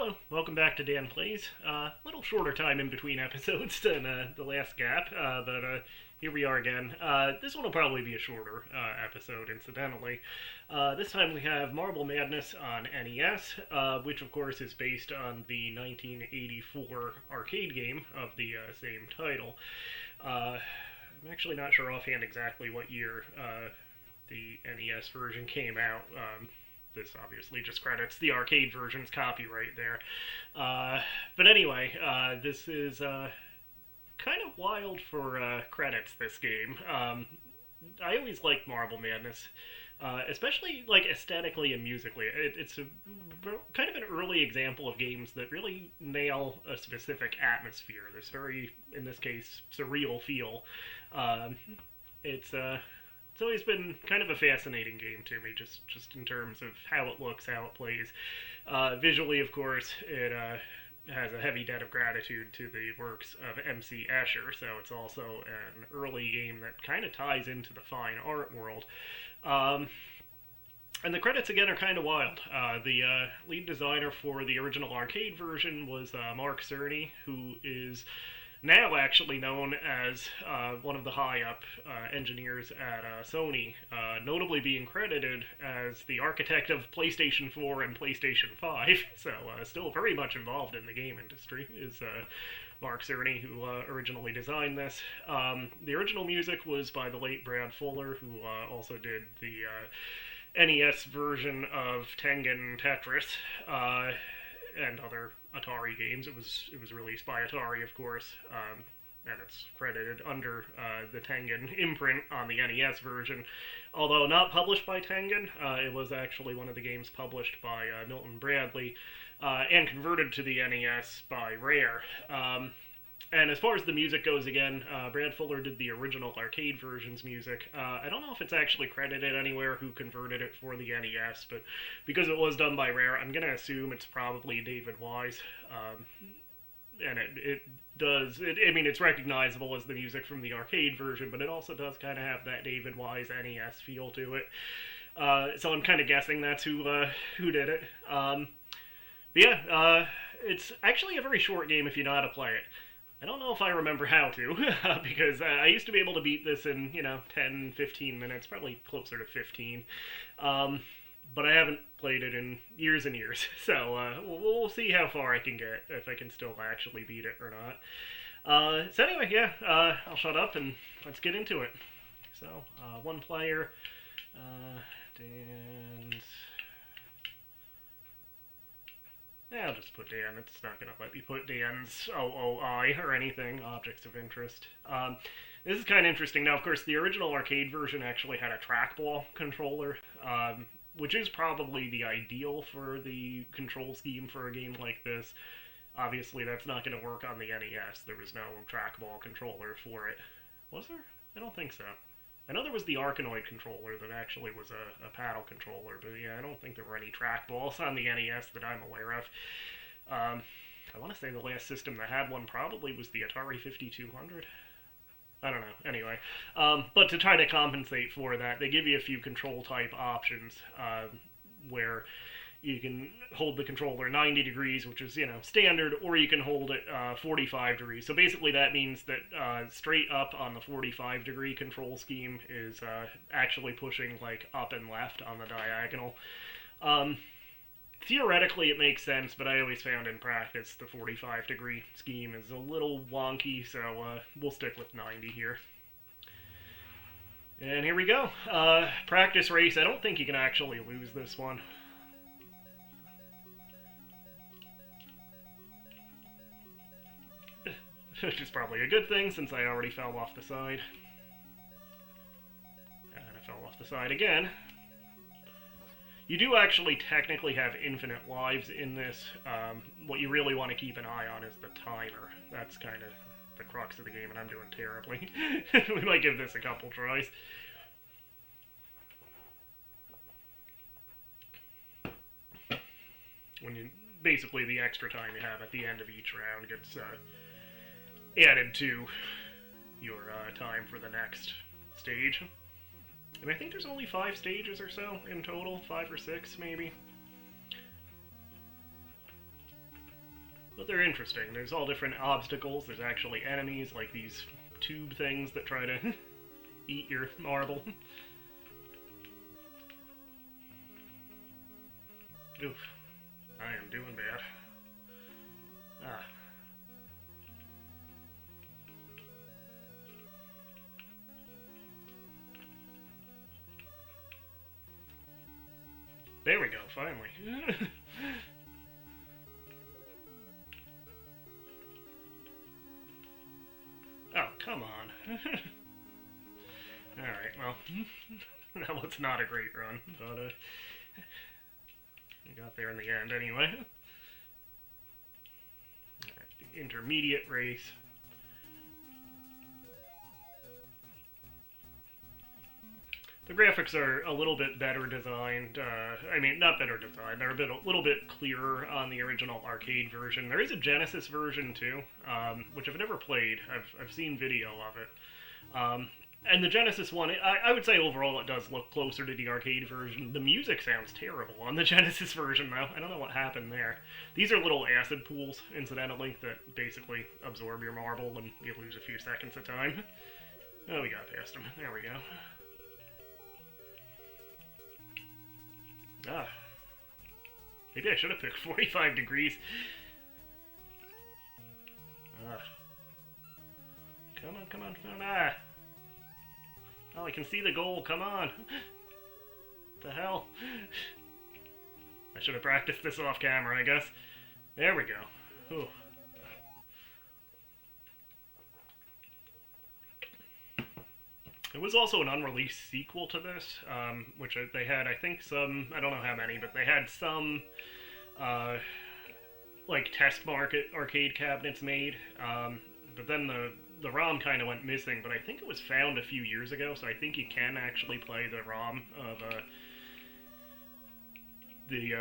Hello, welcome back to DanPlays. Little shorter time in between episodes than the last gap, but here we are again. This one will probably be a shorter episode, incidentally. This time we have Marble Madness on NES, which of course is based on the 1984 arcade game of the same title. I'm actually not sure offhand exactly what year the NES version came out. This obviously just credits the arcade version's copyright there. But anyway, this is kind of wild for credits, this game. I always liked Marble Madness, especially like aesthetically and musically. It's kind of an early example of games that really nail a specific atmosphere. This very, in this case, surreal feel. Um, it's always been kind of a fascinating game to me, just in terms of how it looks, how it plays. Visually, of course, it has a heavy debt of gratitude to the works of MC Escher, so it's also an early game that kind of ties into the fine art world. Um, and the credits, again, are kind of wild. The lead designer for the original arcade version was Mark Cerny, who is now actually known as one of the high-up engineers at Sony, notably being credited as the architect of PlayStation 4 and PlayStation 5, so still very much involved in the game industry, is Mark Cerny, who originally designed this. The original music was by the late Brad Fuller, who also did the NES version of Tengen Tetris, and other Atari games. It was released by Atari, of course, and it's credited under the Tengen imprint on the NES version. Although not published by Tengen, it was actually one of the games published by Milton Bradley and converted to the NES by Rare. And as far as the music goes, again, Brad Fuller did the original arcade version's music. I don't know if it's actually credited anywhere who converted it for the NES, but because it was done by Rare, I'm going to assume it's probably David Wise. And it does, I mean, it's recognizable as the music from the arcade version, but it also does kind of have that David Wise NES feel to it. So I'm kind of guessing that's who did it. But yeah, it's actually a very short game if you know how to play it. I don't know if I remember how to, because I used to be able to beat this in, 10, 15 minutes, probably closer to 15. But I haven't played it in years and years, so we'll see how far I can get, if I can still actually beat it or not. So anyway, yeah, I'll shut up and let's get into it. So, one player, Dan's... Yeah, I'll just put Dan. It's not going to let me put Dan's OOI or anything, objects of interest. This is kind of interesting. Now, of course, the original arcade version actually had a trackball controller, which is probably the ideal for the control scheme for a game like this. Obviously, that's not going to work on the NES. There was no trackball controller for it. Was there? I don't think so. I know there was the Arkanoid controller that actually was a paddle controller, but yeah, I don't think there were any trackballs on the NES that I'm aware of. I want to say the last system that had one probably was the Atari 5200. I don't know. Anyway, but to try to compensate for that, they give you a few control type options where you can hold the controller 90 degrees, which is, standard, or you can hold it 45 degrees. So basically that means that straight up on the 45 degree control scheme is actually pushing like up and left on the diagonal. Theoretically it makes sense, but I always found in practice the 45 degree scheme is a little wonky, so we'll stick with 90 here. And here we go. Practice race. I don't think you can actually lose this one. Which is probably a good thing, since I already fell off the side. And I fell off the side again. You do actually technically have infinite lives in this. What you really want to keep an eye on is the timer. That's kind of the crux of the game, and I'm doing terribly. We might give this a couple tries. Basically the extra time you have at the end of each round gets added to your time for the next stage. And I think there's only 5 stages or so in total, 5 or 6 maybe. But they're interesting. There's all different obstacles. There's actually enemies, like these tube things that try to eat your marble. Oof. I am doing bad. Ah. There we go, finally. Oh, come on. Alright, well, that was not a great run, but we got there in the end anyway. Alright, the intermediate race. The graphics are a little bit better designed. I mean, not better designed. They're a little bit clearer on the original arcade version. There is a Genesis version too, which I've never played. I've seen video of it. And the Genesis one, I would say overall it does look closer to the arcade version. The music sounds terrible on the Genesis version though. I don't know what happened there. These are little acid pools, incidentally, that basically absorb your marble and you lose a few seconds of time. Oh, we got past them. There we go. Ah. Maybe I should have picked 45 degrees. Ah. Come on, come on, come on. Ah. Oh, I can see the goal. Come on. What the hell? I should have practiced this off camera, I guess. There we go. Ooh. There was also an unreleased sequel to this, which they had, I think, some, I don't know how many, but they had some, like, test market arcade cabinets made, but then the ROM kind of went missing, but I think it was found a few years ago, so I think you can actually play the ROM of, the,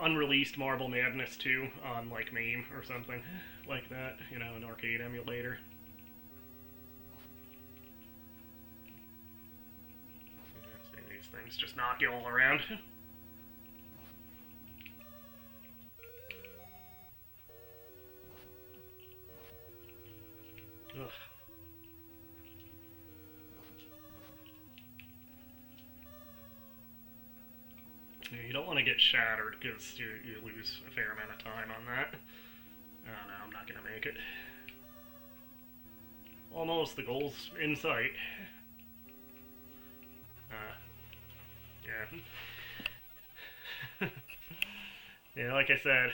unreleased Marble Madness 2 on, like, MAME or something like that, you know, an arcade emulator. Things just knock you all around. Ugh. Yeah, you don't want to get shattered because you lose a fair amount of time on that. Oh no, I'm not gonna make it. Almost, the goal's in sight. Yeah. Yeah, like I said,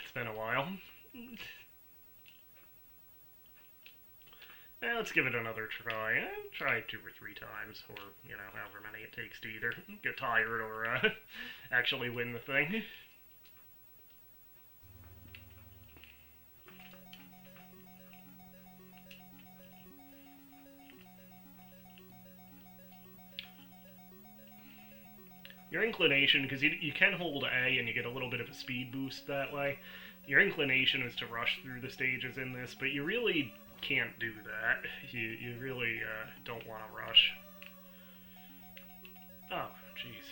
it's been a while. Let's give it another try. Try 2 or 3 times, or, you know, however many it takes to either get tired or actually win the thing. Your inclination, because you can hold A and you get a little bit of a speed boost that way, your inclination is to rush through the stages in this, but you really can't do that. You really don't want to rush. Oh, jeez.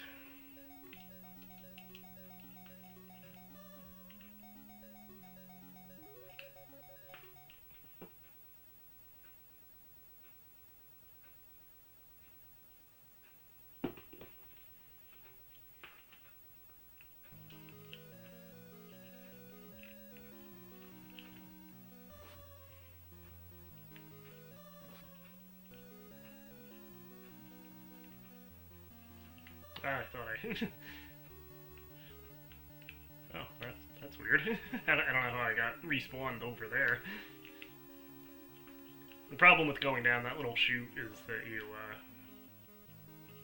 I thought I... Oh, that's weird. I don't know how I got respawned over there. The problem with going down that little chute is that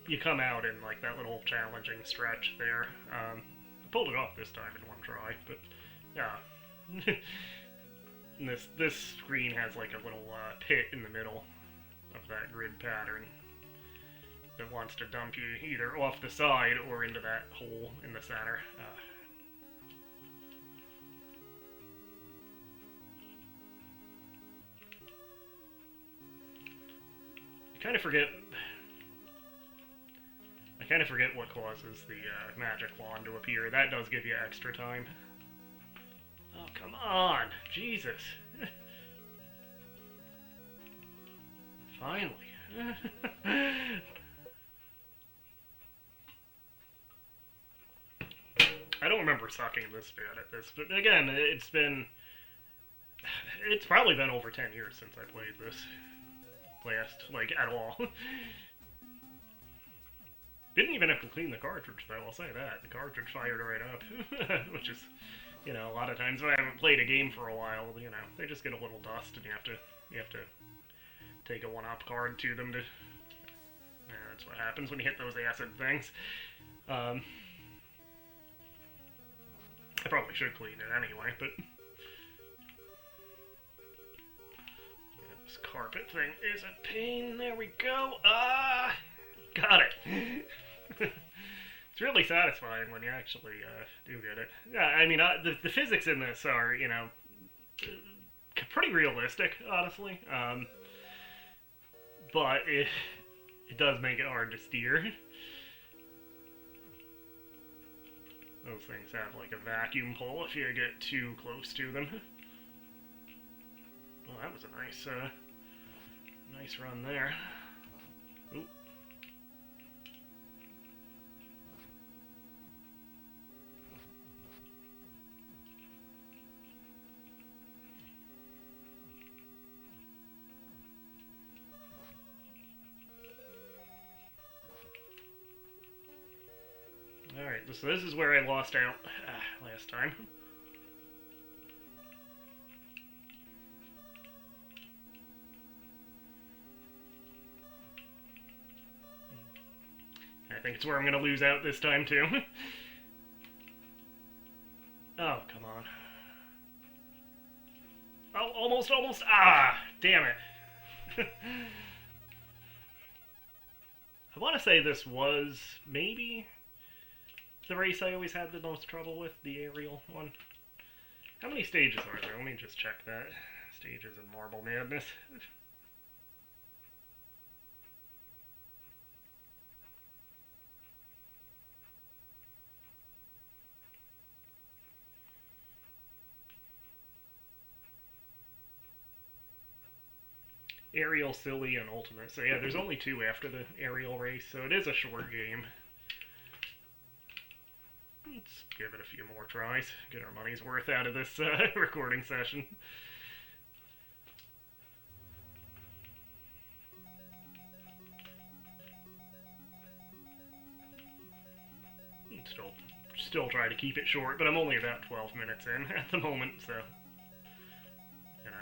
you come out in, like, that little challenging stretch there. I pulled it off this time in one try, but, yeah. And this screen has, like, a little pit in the middle of that grid pattern that wants to dump you either off the side or into that hole in the center. I kind of forget what causes the magic wand to appear. That does give you extra time. Oh, come on. Jesus. Finally. I don't remember sucking this bad at this, but again, it's probably been over 10 years since I played this last, like, at all. Didn't even have to clean the cartridge, though, I'll say that. The cartridge fired right up, which is, you know, a lot of times when I haven't played a game for a while, you know, they just get a little dust, and you have to take a one-up card to them to... Yeah, that's what happens when you hit those acid things. I probably should clean it anyway, but... Yeah, this carpet thing is a pain. There we go. Ah! Got it. It's really satisfying when you actually do get it. Yeah, I mean, the physics in this are, you know, pretty realistic, honestly. But it does make it hard to steer. Those things have like a vacuum pull if you get too close to them. Well, that was a nice run there. Ooh. Alright, so this is where I lost out last time. I think it's where I'm going to lose out this time, too. Oh, come on. Oh, almost. Ah, damn it. I want to say this was maybe the race I always had the most trouble with, the aerial one. How many stages are there? Let me just check that. Stages in Marble Madness. Aerial, Silly, and Ultimate. So yeah, there's only 2 after the aerial race, so it is a short game. Let's give it a few more tries, get our money's worth out of this recording session. Still try to keep it short, but I'm only about 12 minutes in at the moment, so, you know.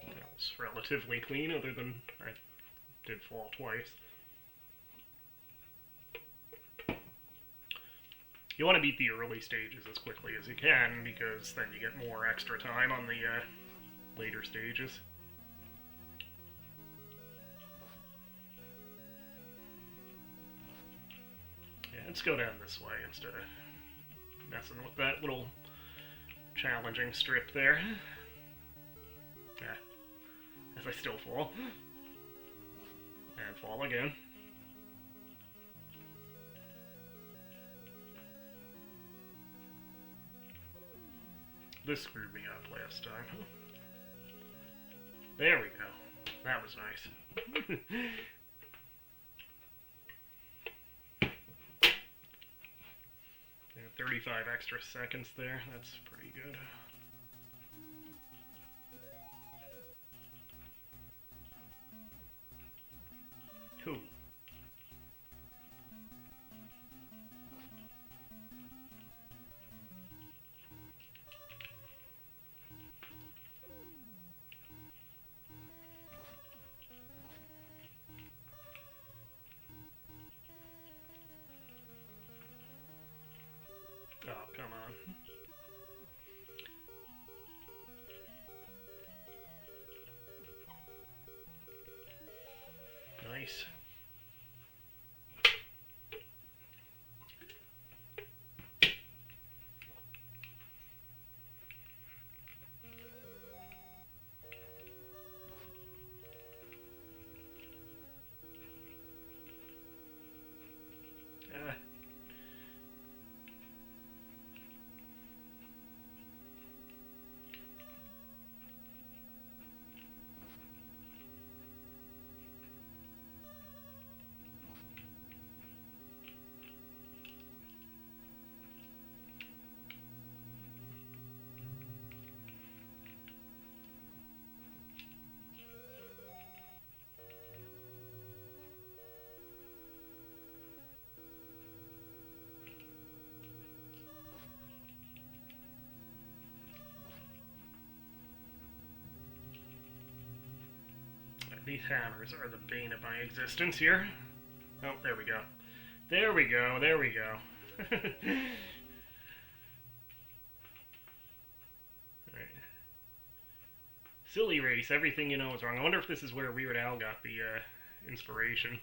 That was relatively clean, other than I did fall twice. You want to beat the early stages as quickly as you can, because then you get more extra time on the later stages. Yeah, let's go down this way instead of messing with that little challenging strip there. Yeah, as I still fall. And fall again. This screwed me up last time. There we go. That was nice. 35 extra seconds there. That's pretty good. Cool. Oh, come on. Nice. These hammers are the bane of my existence here. Oh, there we go. There we go, there we go. Alright. Silly race, everything you know is wrong. I wonder if this is where Weird Al got the inspiration.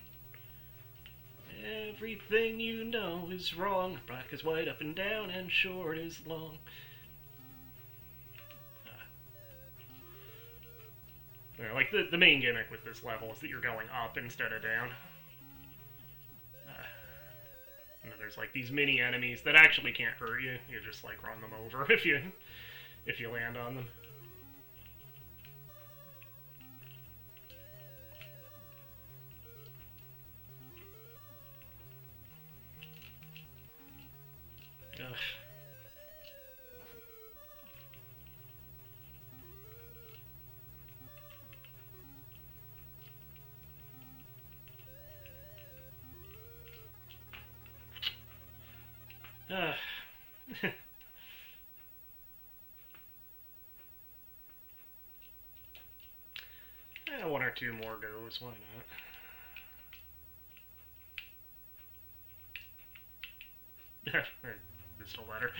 Everything you know is wrong. Black is white up and down and short is long. Yeah, like the main gimmick with this level is that you're going up instead of down. And then there's like these mini enemies that actually can't hurt you. You just like run them over if you land on them. Ugh. One or two more goes, why not? Just a letter.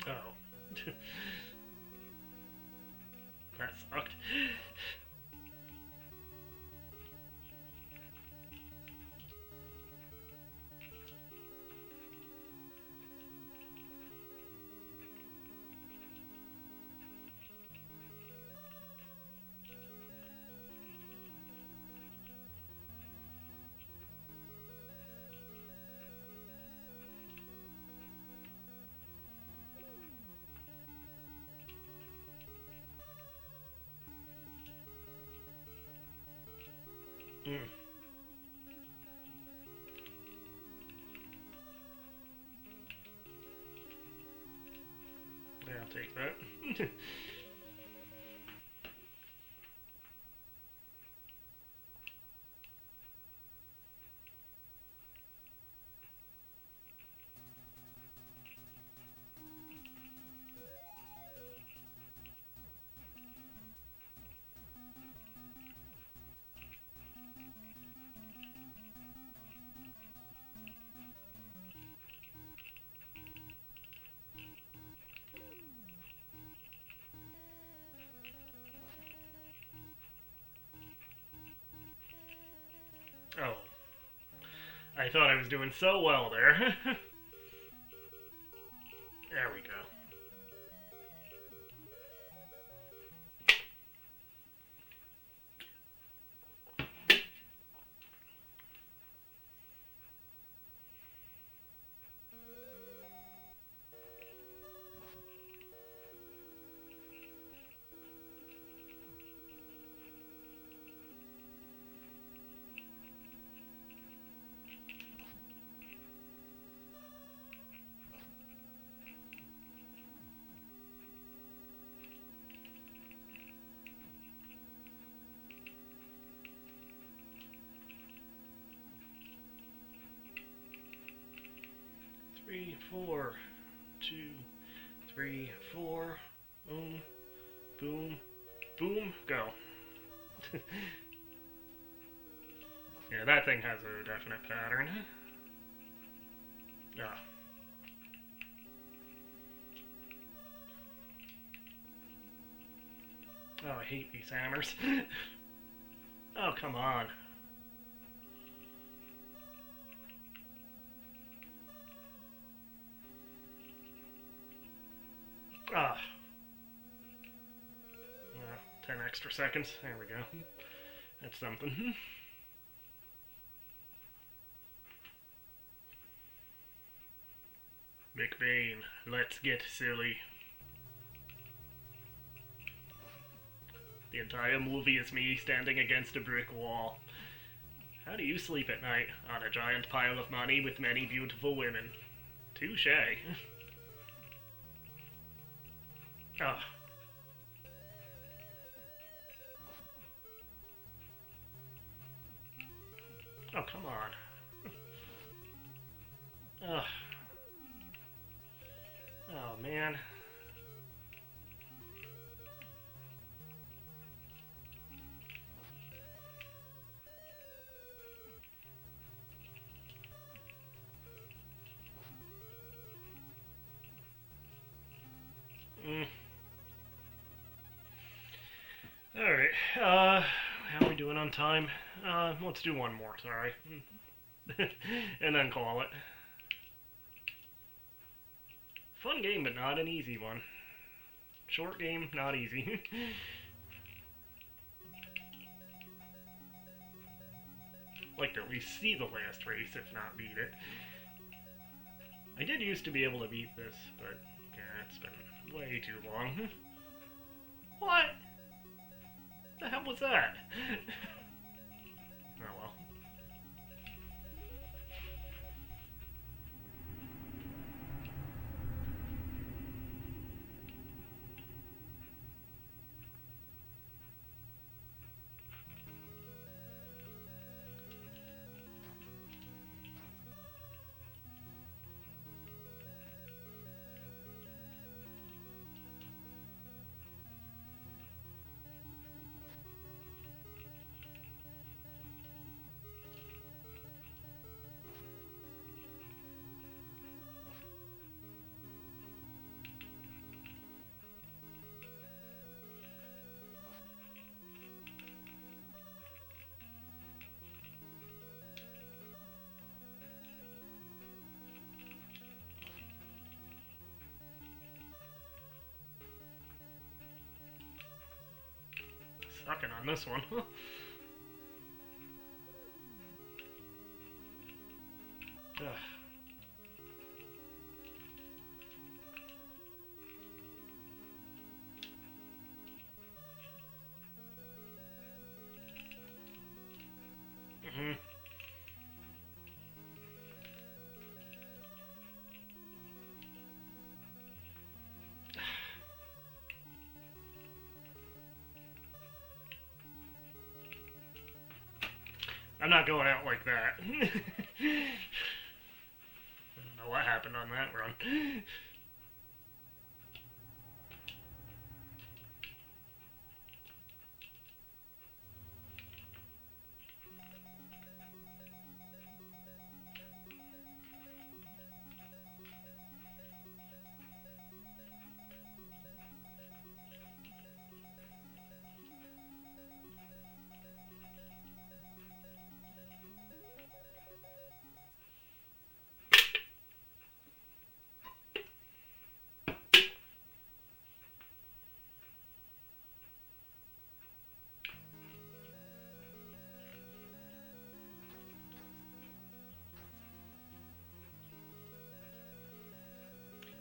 Oh. That sucked. Mm. Yeah, I'll take that. Oh. I thought I was doing so well there. There we go. Three, four, 2, 3, 4. Boom, boom, boom, go. Yeah, that thing has a definite pattern. Ah. Oh, I hate these hammers. Oh, come on. Ah. 10 extra seconds. There we go. That's something. McBain, let's get silly. The entire movie is me standing against a brick wall. How do you sleep at night? On a giant pile of money with many beautiful women. Touche. Ugh. Oh, come on. Ugh. Oh, man. Alright, how are we doing on time? Let's do one more, sorry. And then call it. Fun game, but not an easy one. Short game, not easy. Like to at least see the last race, if not beat it. I did used to be able to beat this, but yeah, it's been way too long. What? The hell was that? Oh well. Sucking on this one. Ugh. I'm not going out like that. I don't know what happened on that run.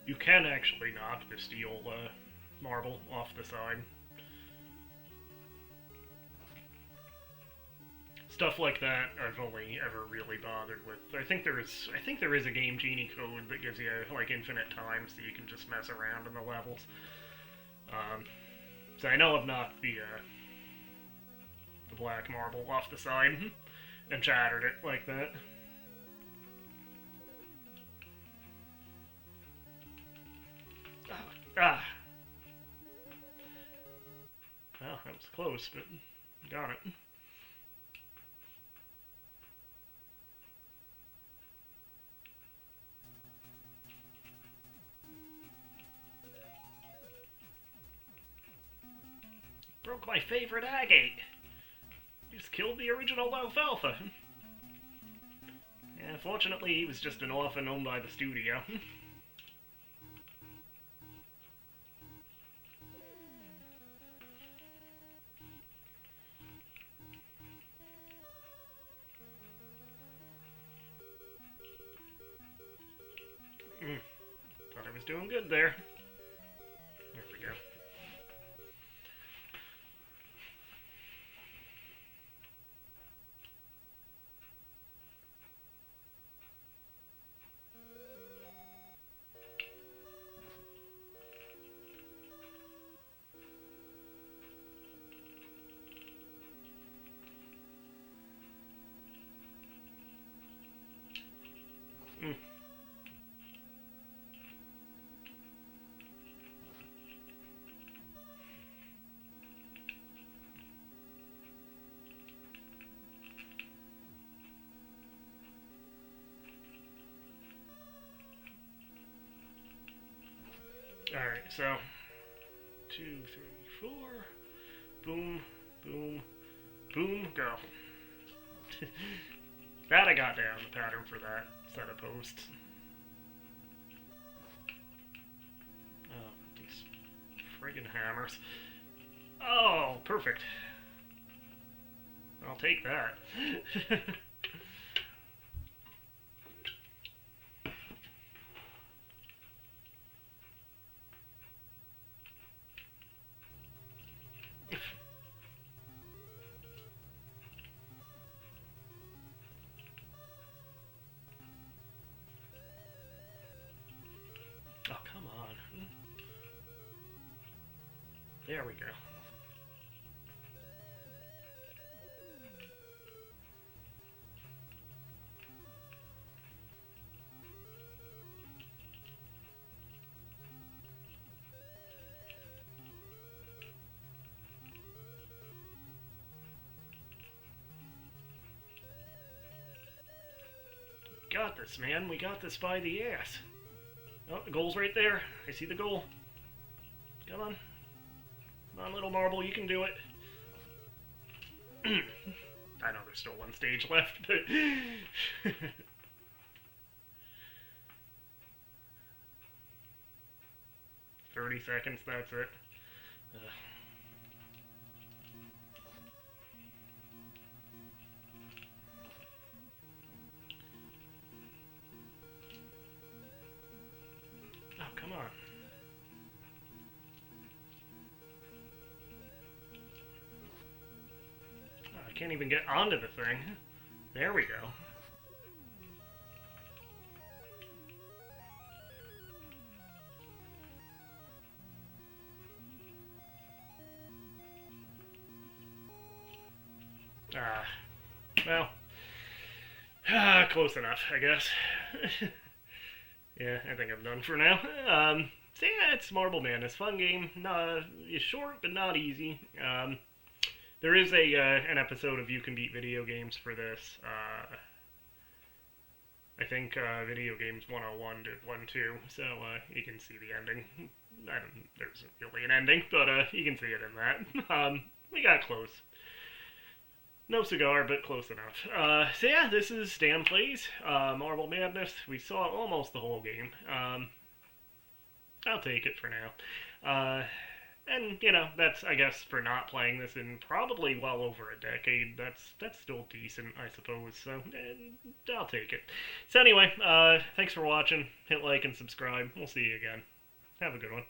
You can actually knock the steel marble off the side. Stuff like that I've only ever really bothered with. I think there is a Game Genie code that gives you like infinite time, so you can just mess around in the levels. So I know I've knocked the black marble off the side and shattered it like that. Ah. Well, that was close, but got it. Broke my favorite agate. Just killed the original alfalfa. Yeah, fortunately he was just an orphan owned by the studio. doing good there. There we go. Mm. Alright, so 2, 3, 4. Boom, boom, boom, go. That I got down, the pattern for that set of posts. Oh, these friggin' hammers. Oh, perfect. I'll take that. Oh, come on. There we go. Got this, man. We got this by the ass. Oh, the goal's right there. I see the goal. Come on. Come on, little marble. You can do it. I know there's still one stage left, but... 30 seconds, that's it. Oh, come on. Oh, I can't even get onto the thing. There we go. Well, close enough, I guess. Yeah, I think I'm done for now. So yeah, it's Marble Madness. Fun game. It's short, but not easy. There is an episode of You Can Beat Video Games for this. I think Video Games 101 did one too, so you can see the ending. There isn't really an ending, but you can see it in that. We got close. No cigar, but close enough. So yeah, this is DanPlays, Marble Madness. We saw almost the whole game. I'll take it for now. And, you know, that's, I guess, for not playing this in probably well over a decade. That's still decent, I suppose. So, I'll take it. So anyway, thanks for watching. Hit like and subscribe. We'll see you again. Have a good one.